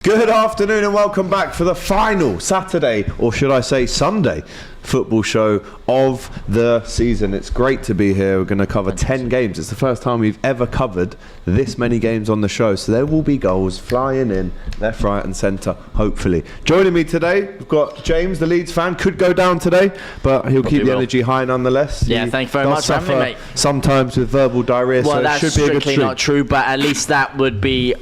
Good afternoon and welcome back for the final Saturday, or should I say Sunday, football show of the season. It's great to be here. We're going to cover 10 games. It's the first time we've ever covered this many games on the show, so there will be goals flying in left, right and centre, hopefully. Joining me today, we've got James, the Leeds fan. Could go down today, but he'll keep the energy high nonetheless. Yeah, thank you very much for having me, mate. Sometimes with verbal diarrhea, well, so it should be a good strictly not true, but at least that would be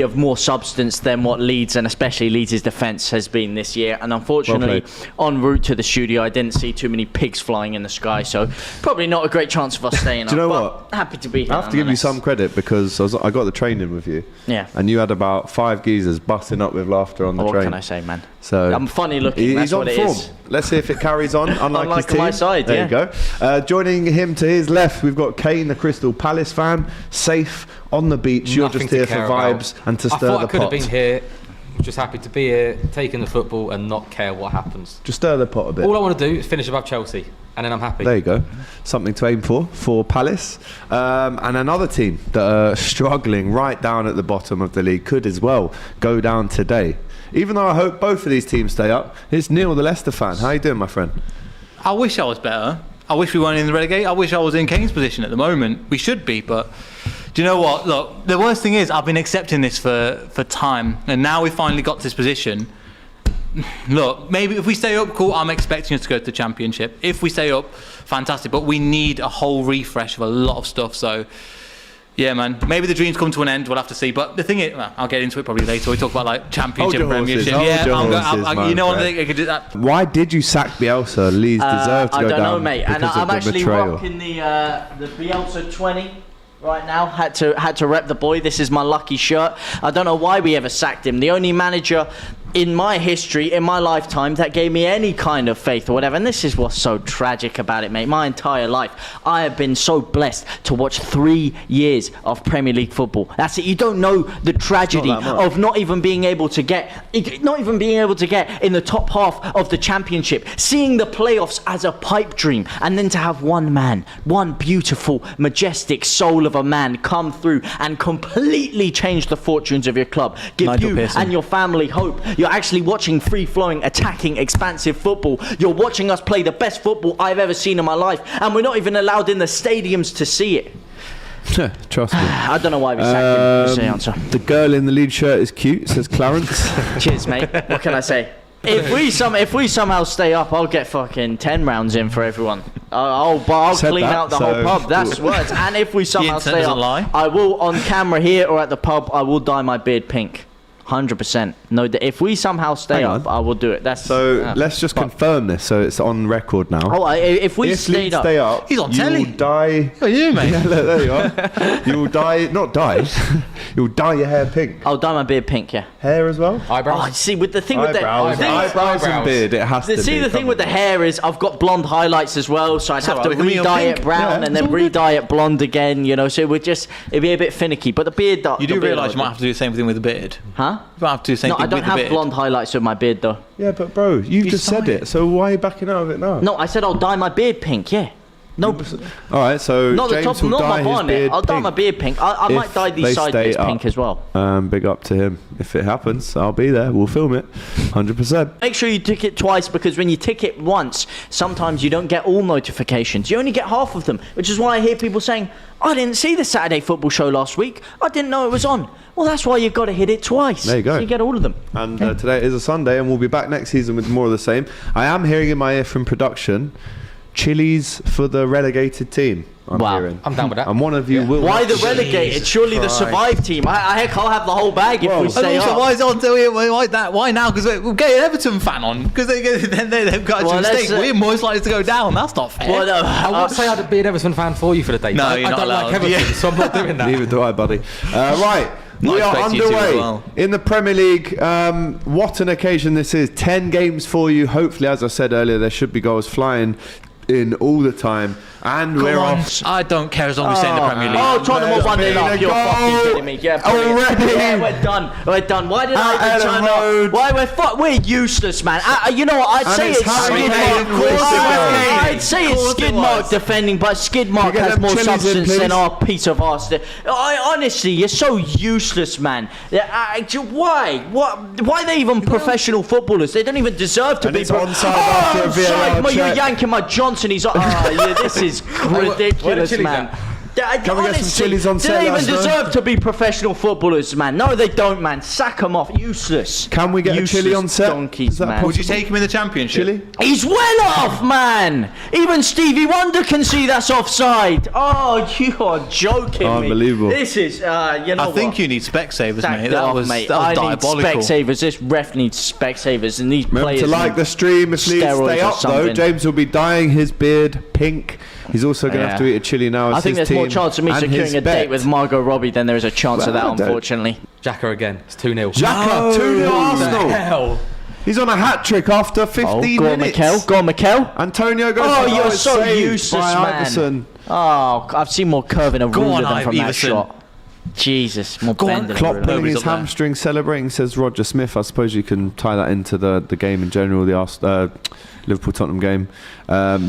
of more substance than what Leeds and especially Leeds' defence has been this year. And unfortunately, en route to the studio, I didn't see too many pigs flying in the sky, so probably not a great chance of us staying up. Do you know what? Happy to be here. I have to give you some credit because I got the training with you. Yeah. And you had about 5 geezers busting up with laughter on the train. What can I say, man? So I'm funny looking. That's what it is. Let's see if it carries on. Unlike his team. my side, there you go. Joining him to his left, we've got Kane, the Crystal Palace fan, safe on the beach. You're just here for vibes and to stir the pot. I thought I could have been here. Just happy to be here, taking the football and not care what happens. Just stir the pot a bit. All I want to do is finish above Chelsea, and then I'm happy. There you go. Something to aim for Palace. And another team that are struggling right down at the bottom of the league could as well go down today. Even though I hope both of these teams stay up, it's Neil, the Leicester fan. How you doing, my friend? I wish I was better. I wish we weren't in the relegate. I wish I was in Kane's position at the moment. We should be, but do you know what? Look, the worst thing is I've been accepting this for time, and now we finally got to this position. Look, maybe if we stay up, cool, I'm expecting us to go to the Championship. If we stay up, fantastic, but we need a whole refresh of a lot of stuff, so yeah, man. Maybe the dreams come to an end. We'll have to see. But the thing is, well, I'll get into it probably later. We talk about like Championship, Premiership. You know what? I could do that. Why did you sack Bielsa? Leeds deserve to go down. I don't know, mate. And I'm actually betrayal. rocking the Bielsa 20 right now. Had to rep the boy. This is my lucky shirt. I don't know why we ever sacked him. The only manager in my history, in my lifetime, that gave me any kind of faith or whatever. And this is what's so tragic about it, mate. My entire life, I have been so blessed to watch 3 years of Premier League football. That's it. You don't know the tragedy of not even being able to get in the top half of the Championship, seeing the playoffs as a pipe dream, and then to have one man, one beautiful, majestic soul of a man come through and completely change the fortunes of your club, give Nigel you Pearson and your family hope. You're actually watching free-flowing, attacking, expansive football. You're watching us play the best football I've ever seen in my life, and we're not even allowed in the stadiums to see it. Trust me. I don't know why we sacked him. That's the answer. The girl in the lead shirt is cute, says Clarence. Cheers, mate. What can I say? If we somehow stay up, I'll get fucking 10 rounds in for everyone. I'll clean out the whole pub. That's words. And if we somehow stay up, I will, on camera here or at the pub, I will dye my beard pink. 100%. No, if we somehow stay up, I will do it. That's let's just confirm this so it's on record now. Oh, if Leeds stay up, he's on telly. You will die. Oh, you, mate. Yeah, look, there you are. You will dye. Not dye. You will dye your hair pink. I'll dye my beard pink. Yeah. Hair as well. Eyebrows. Oh, see, with the thing with the eyebrows and beard, it has to be. See, the thing with the hair is I've got blonde highlights as well, so I'd have to re-dye it brown and then re-dye it blonde again. You know, so it'd be a bit finicky. But the beard, you do realise you might have to do the same thing with the beard, huh? You might have to do the same thing with the beard. No, I don't have blonde highlights with my beard though. Yeah, but bro, you just said it. So why are you backing out of it now? No, I said I'll dye my beard pink. Yeah. No. All right, so not James the top, will not dye my his bonnet. beard I'll dye pink my beard pink. I might dye these side bits pink as well. Big up to him. If it happens, I'll be there. We'll film it, 100%. Make sure you tick it twice, because when you tick it once, sometimes you don't get all notifications. You only get half of them, which is why I hear people saying, I didn't see the Saturday football show last week. I didn't know it was on. Well, that's why you've got to hit it twice. There you go. So you get all of them. And today is a Sunday, and we'll be back next season with more of the same. I am hearing in my ear from production, chilies for the relegated team. I'm hearing. I'm down with that. And one of you will. Why the relegated? Surely the survive team. Heck, I'll have the whole bag if we stay up. Why is it on? Why now? Because we'll get an Everton fan on, because they've got a mistake. We're most likely to go down. That's not fair. Well, no, I would say I'd be an Everton fan for you for the day. No, you're not I don't allowed. like Everton, so I'm not doing that. Neither do I, buddy. Right. We are underway in the Premier League. What an occasion this is. 10 games for you. Hopefully, as I said earlier, there should be goals flying in all the time. And we're off. I don't care as long as we stay in the Premier League. Oh, Tottenham are 1-0 There's up. been a You're goal fucking kidding me. Yeah, brilliant. already. Yeah, we're done. We're done. Why did I At even Ellen turn Road. up? Why we're useless, man. You know what? I'd And say it's it's Harry Skidmark. Kane, of course it was. I'd say it's Of course it Skidmark was. defending, but Skidmark Can you get has them more chilies in, substance please? than our piece of arse. Honestly, you're so useless, man. Why? Why are they even professional footballers? They don't even deserve to And be. it's onside after a VAR Onside, you're check. yanking my Johnson. He's like, yeah, this is ridiculous, chilies man. Can we get some chilies on They set, don't even let us know? deserve to be professional footballers, man. No, they don't, man. Sack them off. Useless. Can we get a chili Useless on set? Donkeys, Is that man. Would you take him in the Championship? Chili? He's well off, man. Even Stevie Wonder can see that's offside. Oh, you are joking me. Unbelievable. This is, you know I think what? you need Specsavers, Sack mate. it That off, was mate. that was I need diabolical. Specsavers. This ref needs Specsavers, and these Remember players to like need the stream if Leeds steroids stay or up though. something. James will be dyeing his beard pink. He's also going to have to eat a chili now. As I think his there's more team chance of me and securing his a bet. date with Margot Robbie than there is a chance of Well, that, I don't- unfortunately. Xhaka again. It's 2-0. Xhaka, 2-0 Arsenal. Hell. He's on a hat trick after 15 Go on, minutes. Mikel. Go on, Mikel. Antonio goes. Oh, for you're it's so saved useless, by man. Iverson. Oh, I've seen more curve in a Go ruler on, than from that Iverson. shot. Jesus, more Go on, bend in a Klopp ruler. pulling Nobody's his up there. hamstring, celebrating, says Roger Smith. I suppose you can tie that into the game in general, the Liverpool-Tottenham game.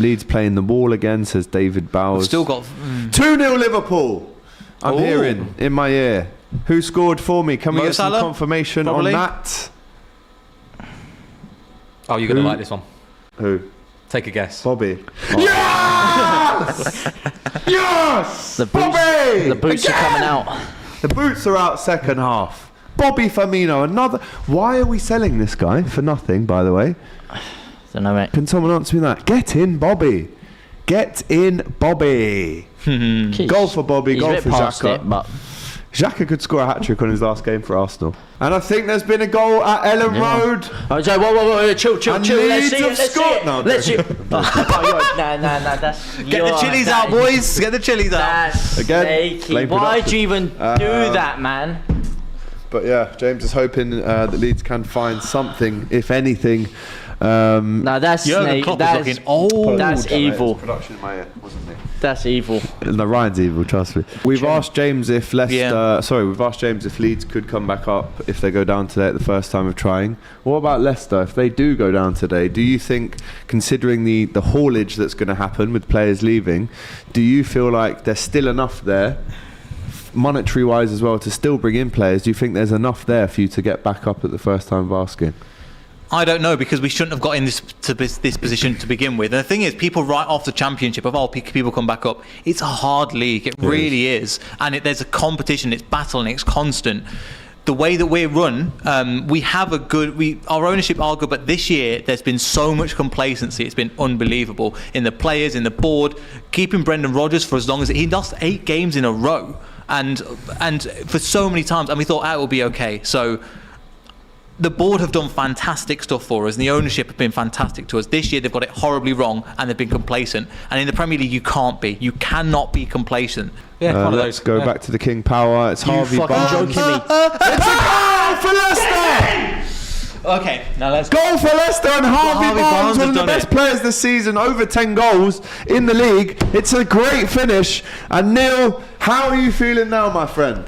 Leeds playing the wall again, says David Bowers. Still got 2-0 Liverpool. I'm Ooh. hearing in my ear. Who scored for me? Can we Mo get some Salah? confirmation Probably. on that? Oh, you're going to Who? like this one. Who? Take a guess. Bobby. Yes! Yes! The boots, Bobby! the boots are coming out. The boots are out second half. Bobby Firmino, another. Why are we selling this guy for nothing, by the way? Don't know, mate. Can someone answer me that? Get in, Bobby. Get in, Bobby. Goal for Bobby, He's goal a bit for past Xhaka. it, but Xhaka could score a hat-trick on his last game for Arsenal. And I think there's been a goal at Ellen Road. oh, Joe, whoa, chill. And Let's Leeds see have it. Let's see scored. it. No, Let's see. don't. it. Oh, nah. That's Get the chilies out, boys. Get the chilies out. That's Again, snaky. blame Why'd production. you even do that, man? But yeah, James is hoping that Leeds can find something, if anything. No, that's Jurgen snake. Klopp is That's looking old. That's evil. Production in my ear, wasn't me? That's evil. No, Ryan's evil, trust me. We've asked James if Leicester. Yeah. We've asked James if Leeds could come back up if they go down today at the first time of trying. What about Leicester? If they do go down today, do you think, considering the haulage that's going to happen with players leaving, do you feel like there's still enough there, monetary wise as well, to still bring in players? Do you think there's enough there for you to get back up at the first time of asking? I don't know, because we shouldn't have got in this position to begin with. And the thing is, people write off the Championship of, people come back up. It's a hard league. It really is. And there's a competition. It's battling. It's constant. The way that we're run, we have our ownership are good, but this year there's been so much complacency. It's been unbelievable in the players, in the board, keeping Brendan Rodgers for as long as he lost 8 games in a row, and for so many times, and we thought it will be okay. So the board have done fantastic stuff for us, and the ownership have been fantastic to us. This year they've got it horribly wrong, and they've been complacent. And in the Premier League, you cannot be complacent. Yeah, one of Let's those. go back to the King Power. It's Harvey fucking Barnes. joking me. It's a goal for Leicester! Okay, now let's go. Goal for Leicester, and Harvey Barnes, one of the have done best it. players this season, over 10 goals in the league. It's a great finish. And Neil, how are you feeling now, my friend?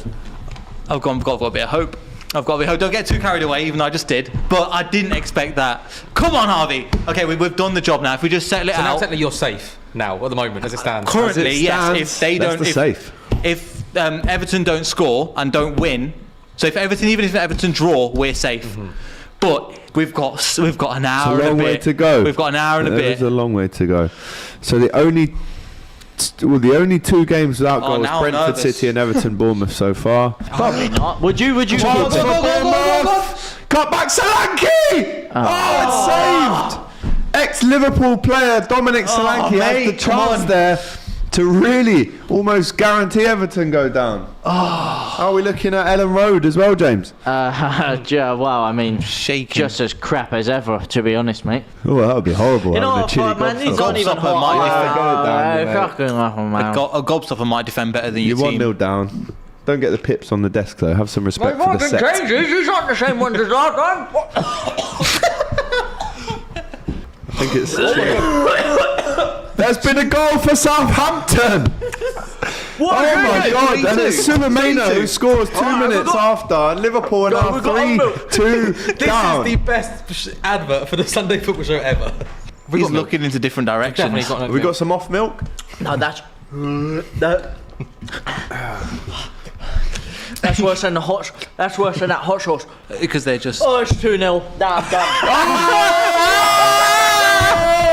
I've got a bit of hope. Don't get too carried away, even though I just did. But I didn't expect that. Come on, Harvey. Okay, we've done the job now. If we just settle it So now out. technically you're safe now at the moment as it stands. Currently, As it yes. stands, If they don't, Leicester safe. if Everton don't score and don't win, so if Everton draw, we're safe. But we've got an hour It's a long and a way bit to go. We've got an hour and a bit. There's a long way to go. So the only 2 games without goals, now I'm Brentford nervous. City and Everton Bournemouth so far. Probably not. Would you keep Chance it? for Bournemouth. Cut back Solanke! Oh, it's saved! Ex-Liverpool player Dominic Solanke had the mate, come chance on. there to really almost guarantee Everton go down. Are we looking at Ellen Road as well, James? Well, I mean, Shaking. just as crap as ever, to be honest, mate. Oh, that would be horrible. You know having a what, chili man? These gobstopper. aren't even Gobstopper might hot. get it down, mate. A gobstopper might defend better than your You're team. 1-0 down. Don't get the pips on the desk though. Have some respect for the set. He's not the same ones as last time. I think it's chili. There's been a goal for Southampton. Oh my God! And it's Sumameno who scores 2 minutes after, and Liverpool are now 3-2 down. This is the best advert for the Sunday Football Show ever. He's looking into different directions. Have we got some off milk? No, that's worse than the hot. That's worse than that hot sauce. Because they're just... Oh, it's 2-0. Nah, I'm done.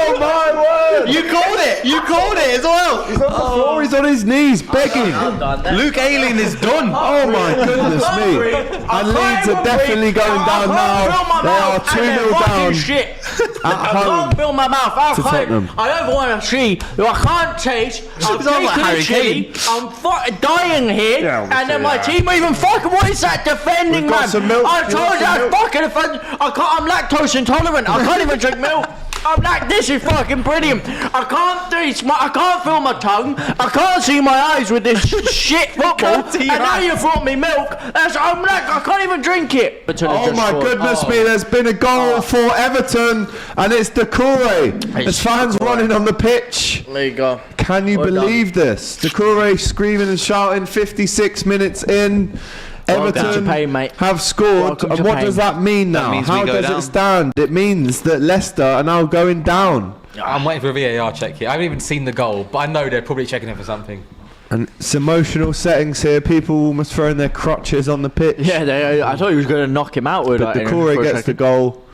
Oh my word! You called it! You called it as well! He's on the floor, he's on his knees, begging. I'm done. Luke Ayling is done! Oh my goodness me. And Leeds are definitely going down now. They are 2-0 down at I home. can't feel my mouth. I to Tottenham. can't. I don't want to see. I can't taste. I'm Sounds like taking Harry a chili. Kane. I'm fucking dying here. Yeah, and then my obviously, team even fucking. What is that defending, We've got man? some milk. I You told want you some I milk? fucking defend. I'm lactose intolerant. I can't even drink milk. I'm like, this is fucking brilliant. I can't taste I can't feel my tongue. I can't see my eyes with this shit football. And now you brought me milk. I'm like, I can't even drink it. Oh my goodness me, there's been a goal for Everton, and it's Doucouré. There's fans running on the pitch. There you go. Can you believe this? Doucouré screaming and shouting 56 minutes in. Welcome to Everton pain, mate. have scored, Welcome and to what pain. does that mean now? means we How go does down. it stand? It means that Leicester are now going down. I'm waiting for a VAR check here. I haven't even seen the goal, but I know they're probably checking it for something. And it's emotional settings here. People almost throwing their crutches on the pitch. Yeah, I thought he was going to knock him out with But that. Doucouré gets the goal,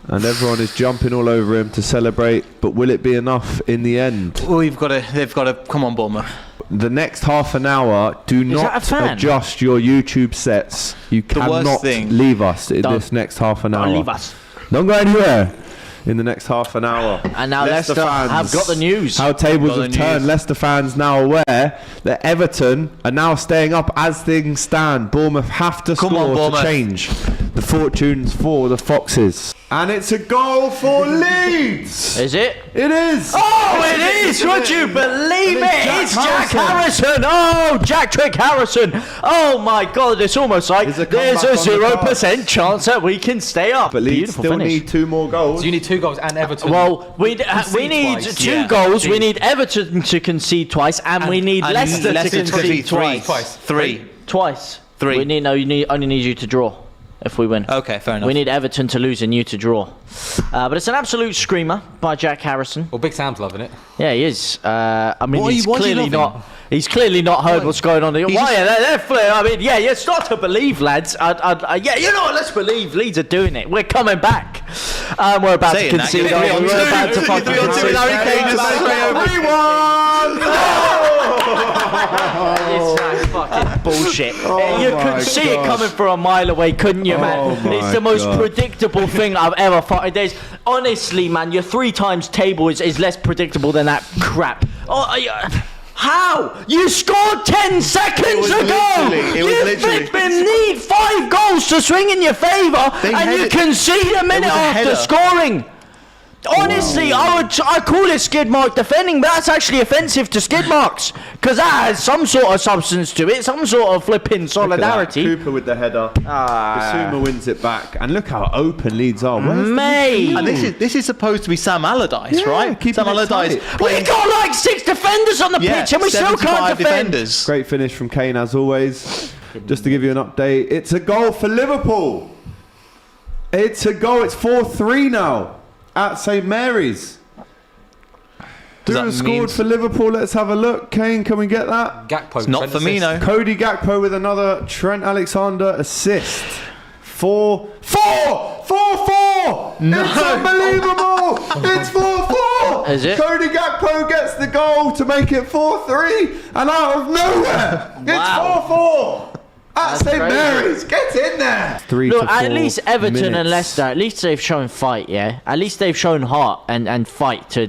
and everyone is jumping all over him to celebrate. But will it be enough in the end? Well, they've got to come on, Bournemouth. The next half an hour, do that a not fan? adjust your YouTube sets. You worst cannot thing- leave us in Don't. this next half an hour. Don't leave us. Don't go anywhere in the next half an hour. And now Leicester have got the news. How tables Got have the turned. news. Leicester fans now aware that Everton are now staying up as things stand. Bournemouth have to Come on, score to Bournemouth. change the fortunes for the Foxes. And it's a goal for Leeds. Is it? It is. Oh, it is! Would you believe And it? it's It's Jack Jack Harrison! Oh, Jack Trick Harrison! Oh my God! It's almost like It's a there's comeback a on the 0% chance that we can stay up. But Leeds Beautiful still finish. need 2 more goals. So you need 2 goals and Everton. Well, we concede need twice. 2 Yeah. goals. We need Everton to concede twice, and we need And Leicester to Leicester to concede concede three. twice. Twice. Twice. 3. We need only need you to draw if we win. Okay, fair enough. We need Everton to lose and you to draw. But it's an absolute screamer by Jack Harrison. Well, Big Sam's loving it. Yeah, he is. I mean, What are you- he's what are you clearly loving? not. He's clearly not heard what's going on. Why? I mean, yeah, start to believe, lads. Yeah, you know what? Let's believe. Leeds are doing it. We're coming back. We're about Saying to that, concede. you're 3-on-2. We're about to fucking 3-on-2 concede. with Harry Kane just It's fucking bullshit. You my could see it gosh. coming from a mile away, couldn't you, man? Oh my It's the most God. predictable thing I've ever thought. There's honestly, man, your 3 times table is less predictable than that crap. How? You scored 10 seconds ago! You need 5 goals to swing in your favour, and you concede a minute was a after header. scoring. Honestly, I call it skid mark defending, but that's actually offensive to skid marks because that has some sort of substance to it, some sort of flipping solidarity. Cooper with the header. Basuma wins it back, and look how open Leeds are. Where's the Mate, And this is supposed to be Sam Allardyce, Yeah, right? keeping Sam it Allardyce tight. we got like 6 defenders on the pitch, and we still can't 75 defend. defenders. Great finish from Kane as always. Just to give you an update, it's a goal for Liverpool. It's a goal. It's 4-3 now at St Mary's. Who that has mean- scored for Liverpool? Let's have a look. Kane, can we get that? Gakpo. It's not Trent Firmino. assist. Cody Gakpo with another Trent Alexander assist. 4-4! It's unbelievable! It's 4-4! Is it? Cody Gakpo gets the goal to make it 4-3, and out of nowhere, Wow. it's 4-4! At St crazy. Mary's, get in there! 3 Look, to 4 at least Everton and minutes. Leicester, at least they've shown fight, yeah? At least they've shown heart and fight to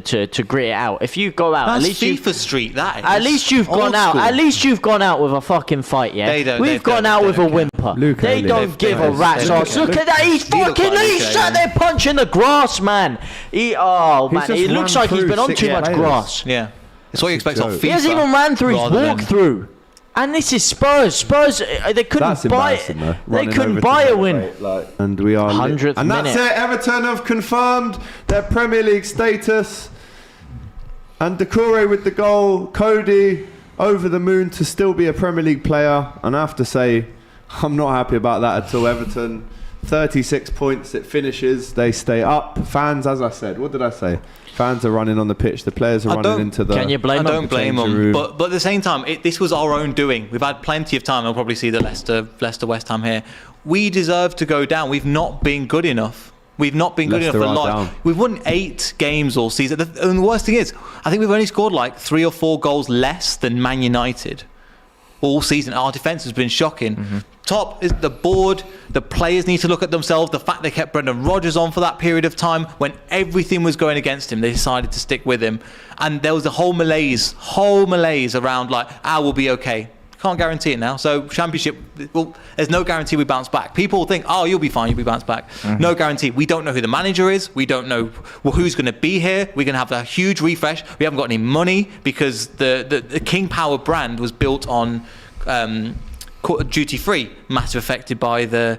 grit it out. If you go out, That's at least you FIFA Street, that is. At least you've Old gone out. school. At least you've gone out with a fucking fight, yeah. They don't- We've they've gone done- out they with a don't care. whimper. Luke They Haley. don't give a rat's they don't ass. care. Look at that. He's He looked fucking. like He's Luke sat Haley. there punching the grass, man. Man. just It looks ran like he's through been on 6 too much players. grass. Yeah. It's what you expect on joke. FIFA. He hasn't even ran through his rather than- walkthrough. And this is Spurs. Spurs, they couldn't That's buy. embarrassing, though. They Running couldn't over buy to a win. celebrate, like, and we are 100th and that's minute. it. Everton have confirmed their Premier League status. And Decore with the goal. Cody over the moon to still be a Premier League player. And I have to say, I'm not happy about that at all. Everton, 36 points, it finishes. They stay up. Fans, as I said, what did I say? Fans are running on the pitch. The players are running into the... Can you blame them? I don't blame them. But at the same time, this was our own doing. We've had plenty of time. I'll probably see the Leicester West Ham here. We deserve to go down. We've not been good enough. We've not been good enough for life. We've won 8 games all season. And the worst thing is, I think we've only scored like 3 or 4 goals less than Man United all season. Our defence has been shocking. Mm-hmm. Top is the board. The players need to look at themselves. The fact they kept Brendan Rodgers on for that period of time when everything was going against him, they decided to stick with him. And there was a whole malaise around like, we'll be okay. Can't guarantee it now. So Championship, well, there's no guarantee we bounce back. People think, you'll be fine, you'll be bounced back. Mm-hmm. No guarantee. We don't know who the manager is. We don't know who's going to be here. We're going to have a huge refresh. We haven't got any money because the King Power brand was built on duty free, massively affected by by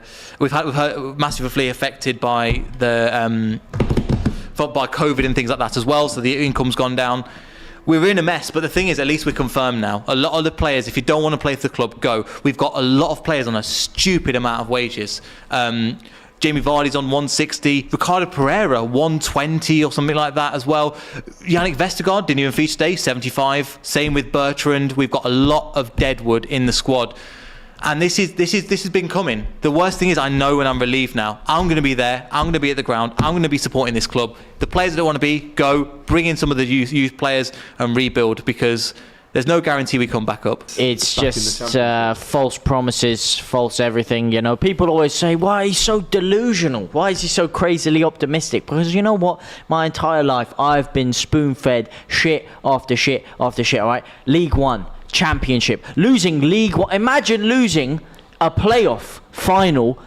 COVID and things like that as well. So the income's gone down. We're in a mess, but the thing is, at least we're confirmed now. A lot of the players, if you don't want to play for the club, go. We've got a lot of players on a stupid amount of wages. Jamie Vardy's on 160, Ricardo Pereira 120 or something like that as well. Yannick Vestergaard didn't even feature today, 75. Same with Bertrand. We've got a lot of deadwood in the squad. And this has been coming. The worst thing is, I know when I'm relieved now. I'm going to be there. I'm going to be at the ground. I'm going to be supporting this club. The players that don't want to be, go. Bring in some of the youth players and rebuild, because there's no guarantee we come back up. It's just false promises, false everything. You know, people always say, why is he so delusional? Why is he so crazily optimistic? Because you know what? My entire life, I've been spoon-fed shit after shit after shit, all right? League One. Championship, losing League One. Imagine losing a playoff final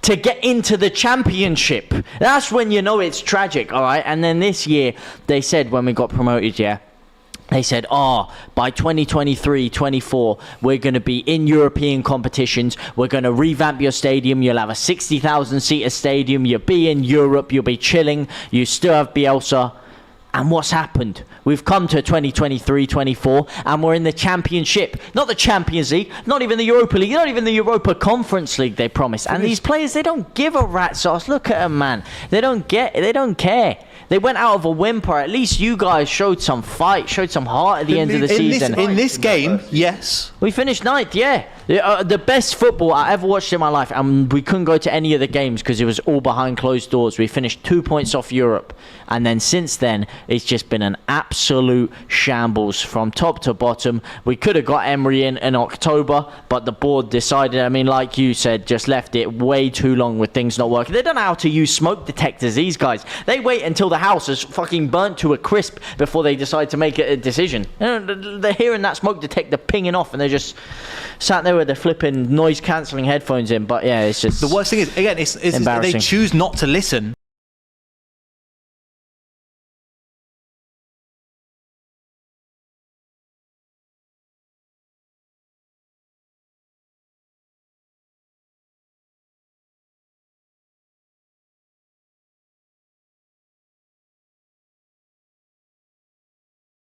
to get into the Championship. That's when you know it's tragic, all right? And then this year, they said when we got promoted, they said, by 2023-24, we're going to be in European competitions. We're going to revamp your stadium. You'll have a 60,000-seater stadium. You'll be in Europe. You'll be chilling. You still have Bielsa. And what's happened? We've come to 2023-24 and we're in the Championship. Not the Champions League, not even the Europa League, not even the Europa Conference League they promised. And these players, they don't give a rat's ass. Look at them, man. They don't care. They went out of a whimper. At least you guys showed some fight, showed some heart at the end of the season. In this game, yes. We finished 9th, yeah. The best football I ever watched in my life. And we couldn't go to any of the games because it was all behind closed doors. We finished 2 points off Europe. And then since then, it's just been an absolute shambles from top to bottom. We could have got Emery in October, but the board decided, I mean, like you said, just left it way too long with things not working. They don't know how to use smoke detectors, these guys. They wait until the house is fucking burnt to a crisp before they decide to make a decision. You know, they're hearing that smoke detector pinging off and they're just sat there with their flipping noise-cancelling headphones in. But yeah, it's just... The worst thing is, again, it's they choose not to listen.